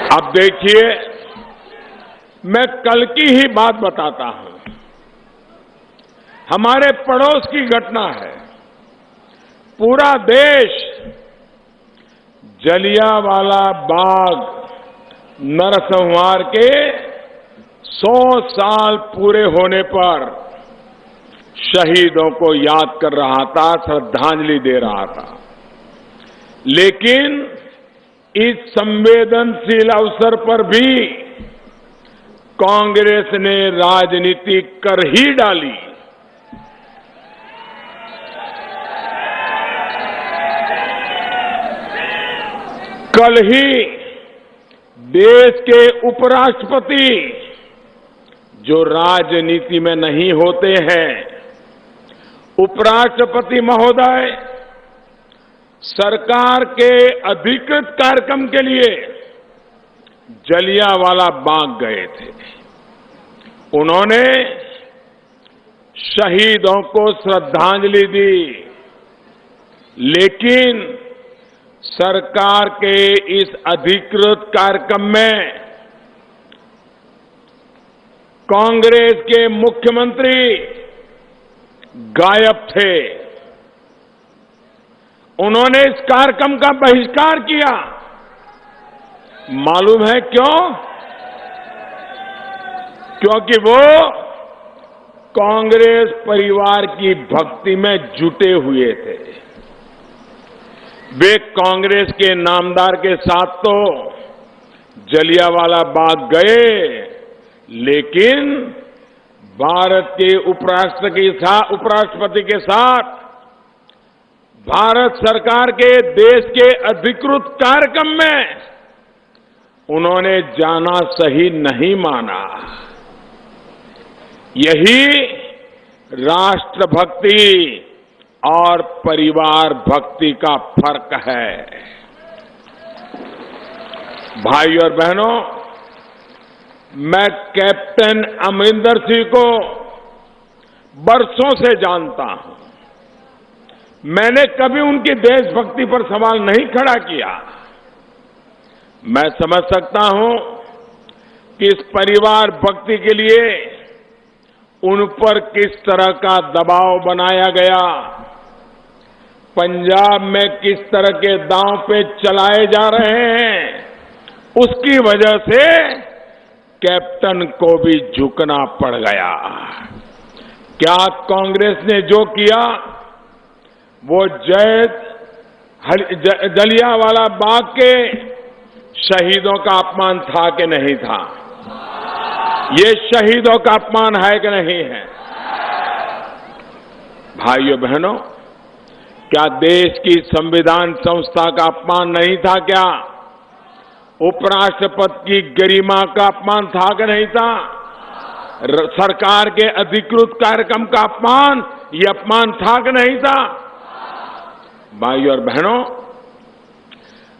अब देखिए, मैं कल की ही बात बताता हूं। हमारे पड़ोस की घटना है। पूरा देश जलियांवाला बाग नरसंहार के 100 साल पूरे होने पर शहीदों को याद कर रहा था, श्रद्धांजलि दे रहा था। लेकिन इस संवेदनशील अवसर पर भी कांग्रेस ने राजनीति कर ही डाली। कल ही देश के उपराष्ट्रपति, जो राजनीति में नहीं होते हैं, उपराष्ट्रपति महोदय सरकार के अधिकृत कार्यक्रम के लिए जलियांवाला बाग गए थे। उन्होंने शहीदों को श्रद्धांजलि दी, लेकिन सरकार के इस अधिकृत कार्यक्रम में कांग्रेस के मुख्यमंत्री गायब थे। उन्होंने इस कार्यक्रम का बहिष्कार किया। मालूम है क्यों? क्योंकि वो कांग्रेस परिवार की भक्ति में जुटे हुए थे। वे कांग्रेस के नामदार के साथ तो जलियांवाला बाग गए, लेकिन भारत के उपराष्ट्रपति के साथ भारत सरकार के देश के अधिकृत कार्यक्रम में उन्होंने जाना सही नहीं माना। यही राष्ट्रभक्ति और परिवार भक्ति का फर्क है। भाई और बहनों, मैं कैप्टन अमरिंदर सिंह को बरसों से जानता हूं। मैंने कभी उनकी देशभक्ति पर सवाल नहीं खड़ा किया। मैं समझ सकता हूं कि इस परिवार भक्ति के लिए उन पर किस तरह का दबाव बनाया गया, पंजाब में किस तरह के दांव पे चलाए जा रहे हैं, उसकी वजह से कैप्टन को भी झुकना पड़ गया। क्या कांग्रेस ने जो किया वो जलियांवाला बाग के शहीदों का अपमान था कि नहीं था? ये शहीदों का अपमान है कि नहीं है? भाइयों बहनों, क्या देश की संविधान संस्था का अपमान नहीं था? क्या उपराष्ट्रपति की गरिमा का अपमान था कि नहीं था? सरकार के अधिकृत कार्यक्रम का अपमान, ये अपमान था कि नहीं था? भाइयों और बहनों,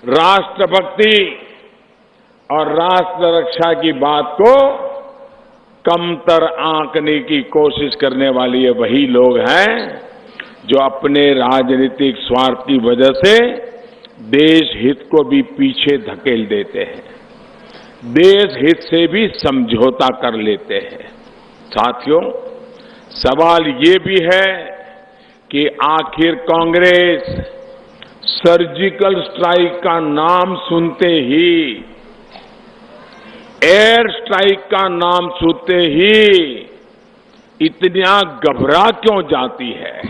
राष्ट्रभक्ति और राष्ट्र रक्षा की बात को कमतर आंकने की कोशिश करने वाले ये वही लोग हैं जो अपने राजनीतिक स्वार्थ की वजह से देश हित को भी पीछे धकेल देते हैं, देश हित से भी समझौता कर लेते हैं। साथियों, सवाल ये भी है कि आखिर कांग्रेस सर्जिकल स्ट्राइक का नाम सुनते ही, एयर स्ट्राइक का नाम सुनते ही इतना घबरा क्यों जाती है?